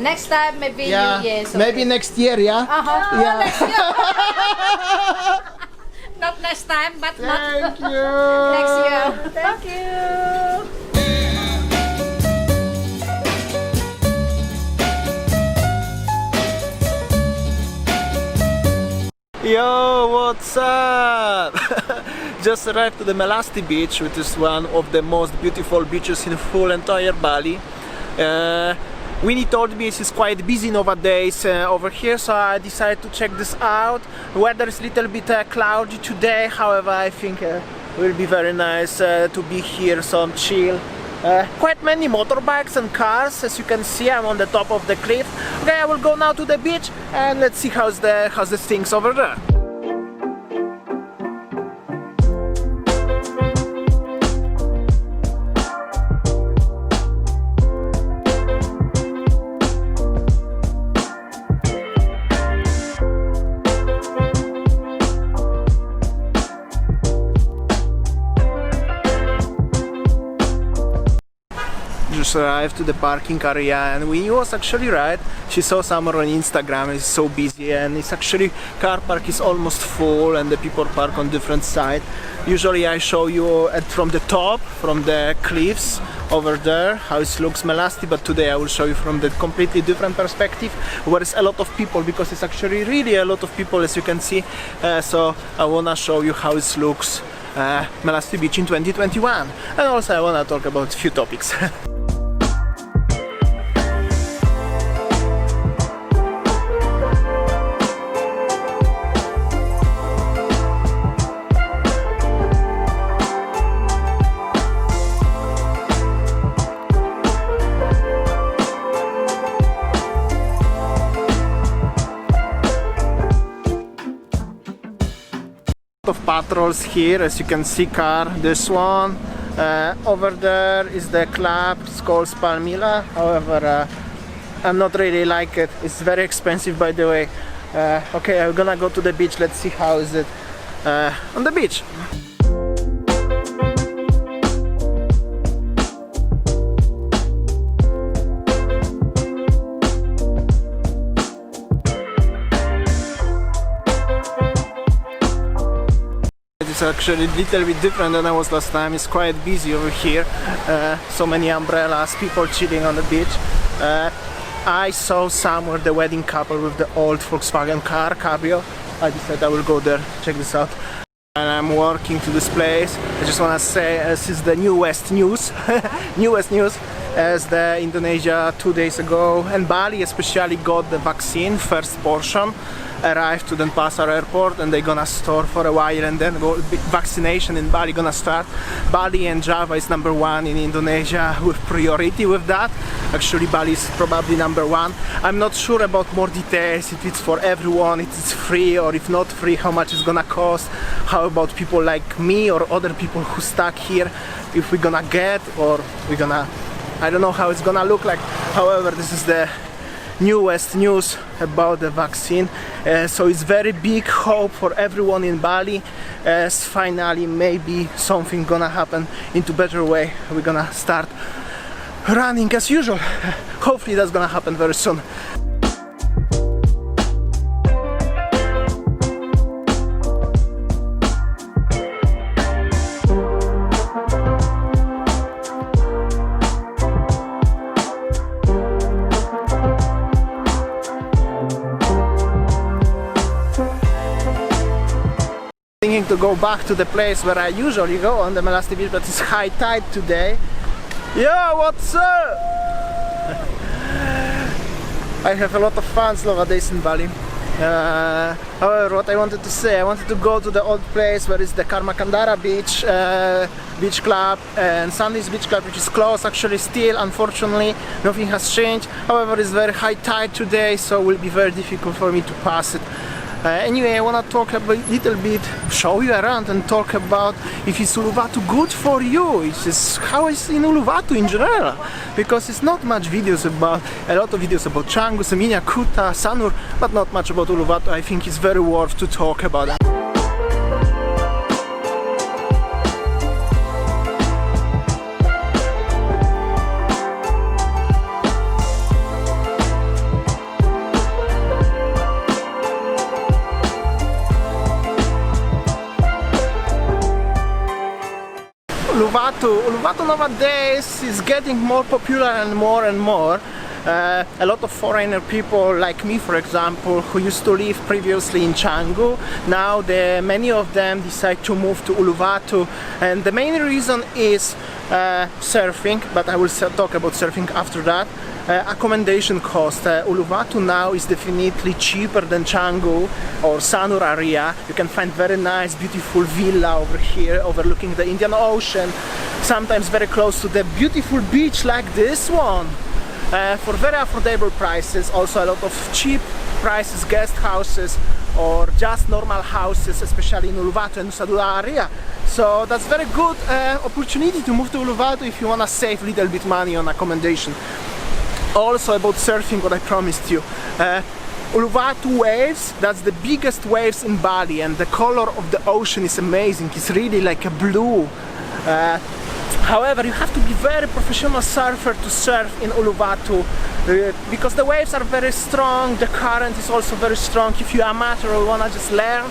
Next time, maybe Yeah, you, yes. maybe next year, yeah? Uh-huh. Yeah. Next year. Not next time, but Thank you. next year. Thank you. Yo, what's up? Just arrived to the Melasti beach, which is one of the most beautiful beaches in full entire Bali. Winnie told me she's quite busy nowadays over here, so I decided to check this out. The weather is a little bit cloudy today, however I think it will be very nice to be here, some chill. Quite many motorbikes and cars, as you can see. I'm on the top of the cliff. Okay, I will go now to the beach and let's see how's the things over there. Just arrived to the parking area, and Winnie was actually right. She saw somewhere on Instagram it's so busy, and it's actually car park is almost full and the people park on different side. Usually I show you from the top, from the cliffs over there, how it looks Melasti, but today I will show you from the completely different perspective, where it's a lot of people, because it's actually really a lot of people, as you can see. So I wanna show you how it looks Melasti Beach in 2021, and also I wanna talk about a few topics. Of patrols here, as you can see. Car, this one over there is the club, it's called Spalmila. However, I'm not really like it, it's very expensive, by the way. Okay, I'm gonna go to the beach. Let's see how is it on the beach. It's actually a little bit different than I was last time. It's quite busy over here. So many umbrellas, people chilling on the beach. I saw somewhere the wedding couple with the old Volkswagen car, Cabrio. I decided I will go there, check this out. And I'm walking to this place. I just want to say this is the newest news. Newest news, as the Indonesia 2 days ago, and Bali especially, got the vaccine, first portion arrived to Denpasar airport, and they're gonna store for a while, and then vaccination in Bali gonna start. Bali and Java is number one in Indonesia with priority with that. Actually Bali is probably number one. I'm not sure about more details, if it's for everyone, if it's free, or if not free, how much it's gonna cost, how about people like me or other people who stuck here, if we're gonna get, or we're gonna, I don't know how it's gonna look like. However, this is the newest news about the vaccine, so it's very big hope for everyone in Bali, as finally maybe something gonna happen into better way. We're gonna start running as usual. Hopefully that's gonna happen very soon. Thinking to go back to the place where I usually go on the Melasti beach, but it's high tide today. Yo, what's up? I have a lot of fun nowadays in Bali. However, what I wanted to say, I wanted to go to the old place where is the Karmakandara beach, beach club, and Sunday's beach club, which is closed actually still, unfortunately. Nothing has changed. However, it's very high tide today, so it will be very difficult for me to pass it. Anyway, I want to talk a little bit, show you around and talk about if is Uluwatu good for you, how is in Uluwatu in general, because it's not much videos about, a lot of videos about Canggu, Seminyak, Kuta, Sanur, but not much about Uluwatu. I think it's very worth to talk about that. Uluwatu. Uluwatu nowadays is getting more popular and more and more. A lot of foreigner people like me, for example, who used to live previously in Canggu, now many of them decide to move to Uluwatu, and the main reason is surfing, but I will talk about surfing after that. Accommodation cost. Uluwatu now is definitely cheaper than Canggu or Sanur area. You can find very nice, beautiful villa over here, overlooking the Indian Ocean, sometimes very close to the beautiful beach like this one. For very affordable prices, also a lot of cheap prices, guest houses or just normal houses, especially in Uluwatu and Nusa Dua area. So that's very good opportunity to move to Uluwatu if you want to save a little bit money on accommodation. Also about surfing, what I promised you. Uluwatu waves, that's the biggest waves in Bali, and the color of the ocean is amazing. It's really like a blue. However, you have to be very professional surfer to surf in Uluwatu because the waves are very strong, the current is also very strong. If you're amateur or wanna just learn,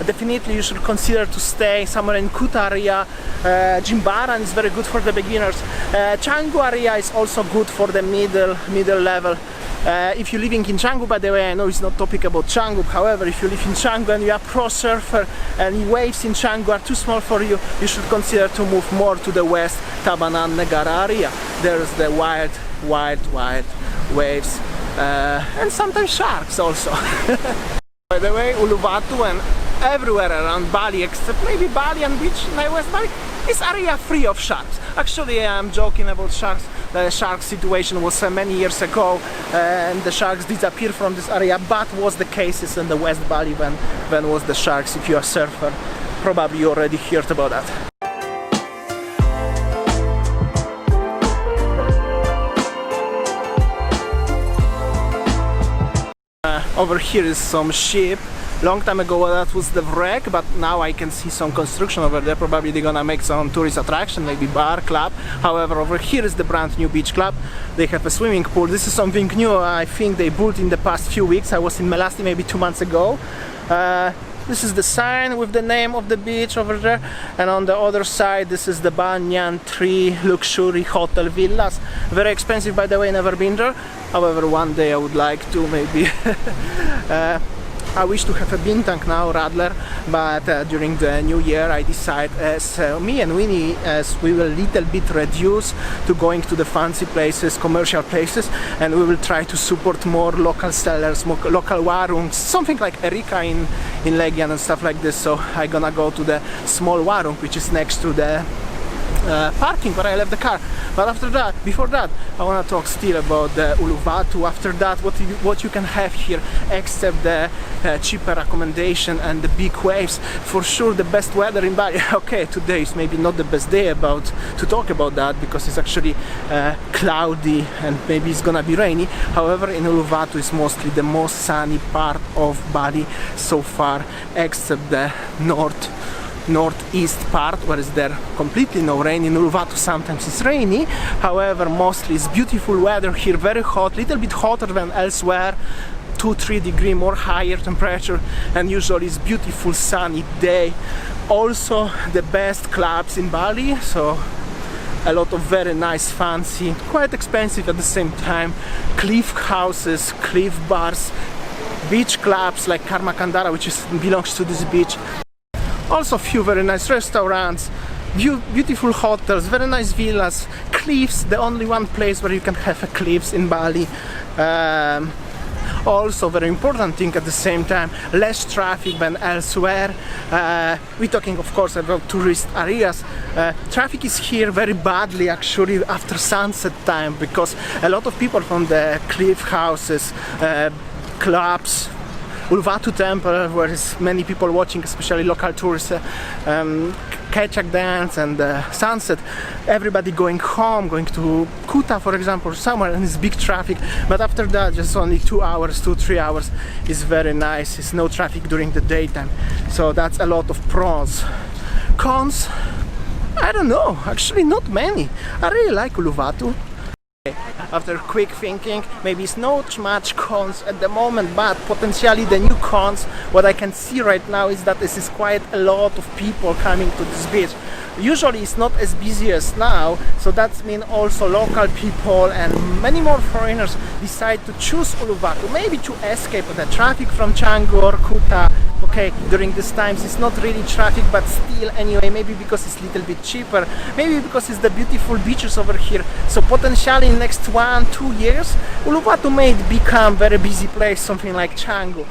definitely you should consider to stay somewhere in Kuta area. Jimbaran is very good for the beginners. Canggu area is also good for the middle level. If you're living in Canggu, by the way, I know it's not topic about Canggu, however, if you live in Canggu and you are pro surfer and waves in Canggu are too small for you, you should consider to move more to the west, Tabanan Negara area. There's the wild waves and sometimes sharks also. By the way, Uluwatu and everywhere around Bali, except maybe Bali and beach in West Bali, is area free of sharks. Actually, I'm joking about sharks. The shark situation was many years ago and the sharks disappeared from this area, but was the cases in the West Bali when was the sharks. If you are a surfer, probably you already heard about that. Over here is some ship. Long time ago that was the wreck, but now I can see some construction over there. Probably they're gonna make some tourist attraction, maybe bar, club. However, over here is the brand new beach club. They have a swimming pool. This is something new I think they built in the past few weeks. I was in Melasti maybe 2 months ago. This is the sign with the name of the beach over there, and on the other side this is the Banyan Tree Luxury Hotel Villas. Very expensive, by the way, never been there. However, one day I would like to maybe. I wish to have a Bintang now, Radler, but during the new year I decide, as me and Winnie, as we will little bit reduce to going to the fancy places, commercial places, and we will try to support more local sellers, more local warungs, something like Erika in Legian and stuff like this. So I'm gonna go to the small warung which is next to the parking where I left the car. But after that, before that, I want to talk still about the Uluwatu. After that, what you can have here, except the cheaper accommodation and the big waves. For sure, the best weather in Bali. Okay, today is maybe not the best day to talk about that because it's actually cloudy and maybe it's gonna be rainy. However, in Uluwatu is mostly the most sunny part of Bali so far, except the northeast part where is there completely no rain. In Uluwatu sometimes it's rainy, however mostly it's beautiful weather here, very hot, little bit hotter than elsewhere, 2-3 degree more higher temperature, and usually it's beautiful sunny day. Also the best clubs in Bali, so a lot of very nice, fancy, quite expensive at the same time, cliff houses, cliff bars, beach clubs like Karma Kandara, which belongs to this beach. Also a few very nice restaurants, beautiful hotels, very nice villas, cliffs, the only one place where you can have a cliffs in Bali. Also very important thing at the same time, less traffic than elsewhere. We're talking of course about tourist areas. Traffic is here very badly actually after sunset time because a lot of people from the cliff houses, clubs, Uluwatu temple, where is many people watching, especially local tourists, Kecak dance and sunset, everybody going home, going to Kuta for example, somewhere, and it's big traffic, but after that just only 2-3 hours is very nice. It's no traffic during the daytime, so that's a lot of pros. Cons, I don't know, actually not many. I really like Uluwatu. after quick thinking, maybe it's not much cons at the moment, but potentially the new cons, what I can see right now is that this is quite a lot of people coming to this beach. Usually it's not as busy as now, so that means also local people and many more foreigners decide to choose Uluwatu, maybe to escape the traffic from Canggu or Kuta. Okay, during these times it's not really traffic, but still anyway, maybe because it's a little bit cheaper, maybe because it's the beautiful beaches over here. So potentially in next 1-2 years Uluwatu may become very busy place, something like Canggu.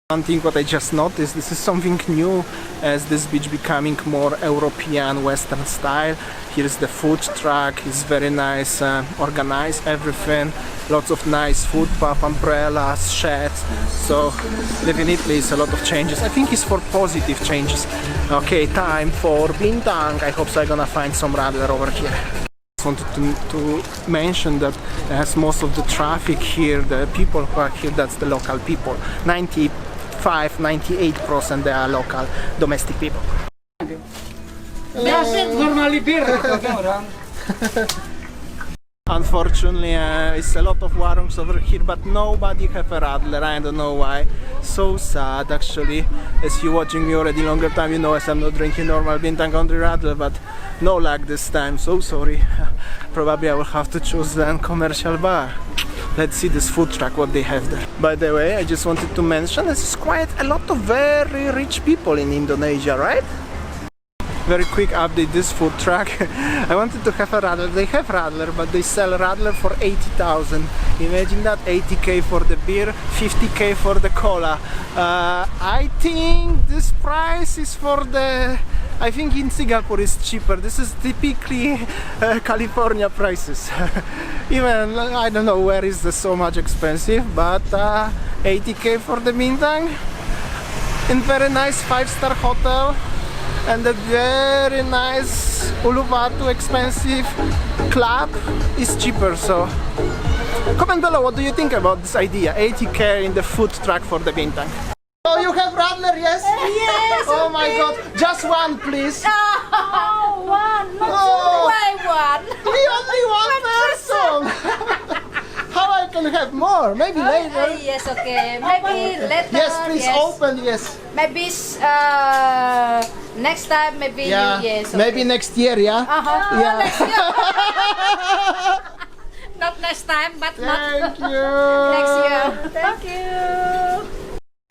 One thing what I just noticed, this is something new as this beach becoming more European Western style. Here's the food truck, it's very nice, organized everything, lots of nice footpath, umbrellas, sheds, so definitely it's a lot of changes. I think it's for positive changes. Okay, time for Bintang. I hope so I'm gonna find some radler over here. Wanted to mention that as most of the traffic here, the people who are here, that's the local people. 95-98% they are local domestic people. Normally beer orang. Unfortunately, it's a lot of warungs over here, but nobody have a radler. I don't know why. So sad, actually. As you watching me already longer time, you know as I'm not drinking normal Bintang on the radler, but no luck this time. So sorry. Probably I will have to choose then commercial bar. Let's see this food truck, what they have there. By the way, I just wanted to mention this is quite a lot of very rich people in Indonesia, right? Very quick update, this food truck. I wanted to have a radler. They have radler, but they sell radler for 80,000. Imagine that, 80k for the beer, 50k for the cola. I think this price is for the... I think in Singapore is cheaper. This is typically California prices. Even I don't know where is this so much expensive, but 80k for the Bintang in very nice 5-star hotel. And a very nice Uluwatu expensive club is cheaper, so comment below what do you think about this idea, 80k in the food truck for the Bintang. Oh, you have radler, yes? Yes. Oh my god, just one please. Oh, one. Not Oh. why one? Only one person. How I can have more? Maybe later. Yes, okay. Maybe later. Yes, please open, yes. Maybe next time, maybe Yeah, you, yes. Okay. maybe next year, yeah? Yeah. Next year. Not next time, but not Thank you. next year. Thank you.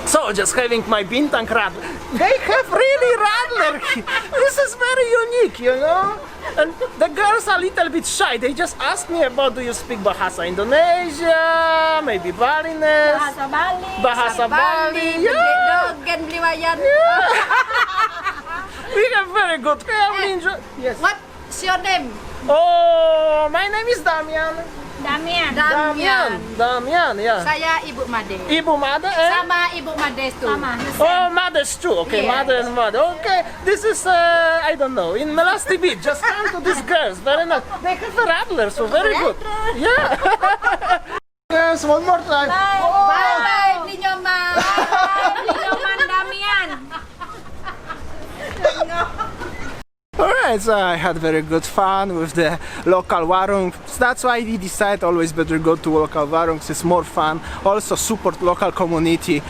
So, just having my Bintang radler. They have really radler here. This is very unique, you know? And the girls are a little bit shy. They just asked me about, do you speak Bahasa Indonesia? Maybe Balinese? Bahasa Bali. Bahasa Bali. Yeah. Gen Bliwayan. We have very good family. Yes. What's your name? Oh, my name is Damian. Damian. Damian, yeah. Saya Ibu Made. Ibu Made and? Sama Ibu Made tu. Sama. Oh, mothers too. Okay, Yes. mother and mother. Okay, this is I don't know, in Melasti Beach. Just come to these girls. Very nice. They have a radler, so very good. Yeah. Yes, one more time. Bye, Pinyoman. Pinyoman Damian. Alright, so I had very good fun with the local warung. That's why we decide always better go to local warungs. It's more fun. Also support local community.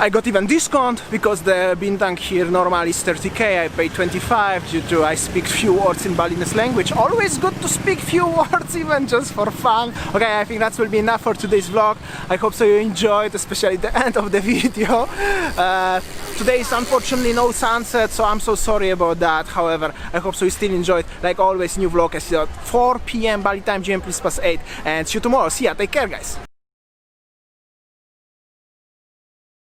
I got even discount because the Bintang here normally is 30k. I pay 25 due to I speak few words in Balinese language. Always good to speak few words even just for fun. Okay, I think that will be enough for today's vlog. I hope so you enjoyed, especially the end of the video. Today is unfortunately no sunset, so I'm so sorry about that. However, I hope so you still enjoyed. Like always, new vlog is at 4 p.m. Bali time, GM plus +8. And see you tomorrow. See ya, take care guys.